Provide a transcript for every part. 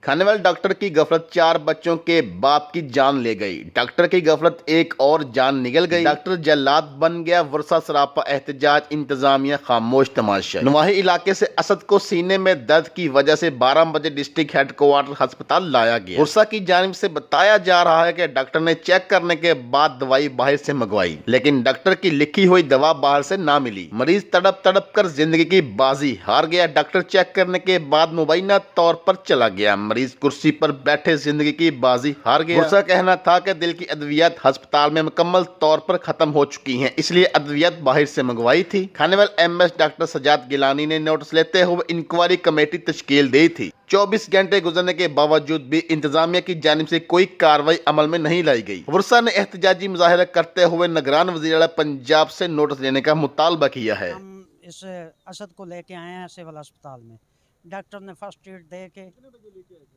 खाने वाले डॉक्टर की गफलत 4 बच्चों के बाप की जान ले गई। डॉक्टर की गफलत एक और जान निकल गई। डॉक्टर जल्लाद बन गया, वर्षा सरापा एहतजाज, इंतजामिया खामोश तमाशा। नवाही इलाके से असद को सीने में दर्द की वजह से 12 बजे डिस्ट्रिक्ट हेडक्वार्टर अस्पताल लाया गया। वर्षा की जानिब से बताया जा रहा है कि डॉक्टर ने चेक करने के बाद दवाई बाहर से मंगवाई, लेकिन डॉक्टर की लिखी हुई दवा बाहर से ना मिली। मरीज तड़प तड़प कर जिंदगी की बाजी हार गया। डॉक्टर चेक करने के बाद मुबैना तौर पर चला गया। मरीज कुर्सी पर बैठे जिंदगी की बाजी हार गया। उसका कहना था कि दिल की अद्वियात अस्पताल में मुकम्मल तौर पर खत्म हो चुकी हैं, इसलिए अद्वियात बाहर से मंगवाई थी। खानेवाल एमएस डॉक्टर सजाद गिलानी ने नोटिस लेते हुए इंक्वायरी कमेटी तश्कील दी थी। 24 घंटे गुजरने के बावजूद भी इंतजामिया की जानिब से कोई कार्रवाई अमल में नहीं लाई गई। वर्षा ने एहतजाजी मुजाहरा करते हुए निगरान वज़ीर आला पंजाब से नोटिस लेने का मुतालबा किया है। हम इस असद को लेके आए हैं सिविल अस्पताल में। डॉक्टर ने फर्स्ट एड दे के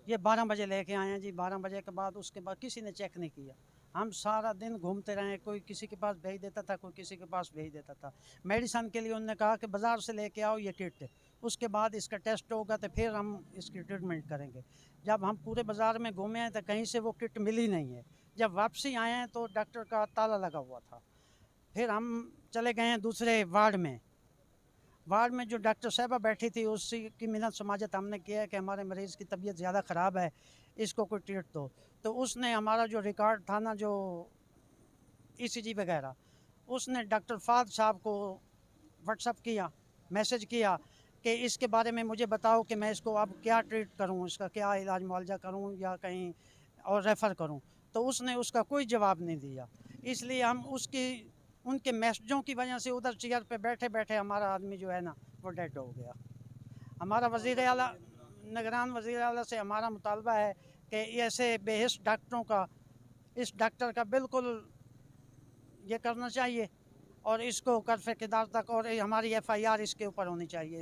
ये 12 बजे लेके आए हैं जी। 12 बजे के बाद उसके बाद किसी ने चेक नहीं किया। हम सारा दिन घूमते रहे, कोई किसी के पास भेज देता था, कोई किसी के पास भेज देता था। मेडिसन के लिए उन्होंने कहा कि बाज़ार से लेके आओ ये किट, उसके बाद इसका टेस्ट होगा तो फिर हम इसकी ट्रीटमेंट करेंगे। जब हम पूरे बाज़ार में घूमे हैं तो कहीं से वो किट मिली नहीं है। जब वापसी आए हैं तो डॉक्टर का ताला लगा हुआ था। फिर हम चले गए हैं दूसरे वार्ड में जो डॉक्टर साहबा बैठी थी उसी की मिन्नत समाजत हमने किया है कि हमारे मरीज़ की तबीयत ज़्यादा ख़राब है, इसको कोई ट्रीट दो। तो उसने हमारा जो रिकॉर्ड था ना, जो ईसीजी वगैरह, उसने डॉक्टर फाद साहब को व्हाट्सअप किया, मैसेज किया कि इसके बारे में मुझे बताओ कि मैं इसको अब क्या ट्रीट करूं, इसका क्या इलाज मुआवजा करूं या कहीं और रेफ़र करूं। तो उसने उसका कोई जवाब नहीं दिया। इसलिए हम उनके मैसेजों की वजह से उधर चेयर पे बैठे बैठे हमारा आदमी जो है ना वो डेड हो गया। हमारा वज़ीर आला, निगरान वज़ीर आला से हमारा मुतालबा है कि ऐसे बेहिस डॉक्टरों का, इस डॉक्टर का बिल्कुल ये करना चाहिए और इसको कर्फ़ किरदार तक, और हमारी एफआईआर इसके ऊपर होनी चाहिए।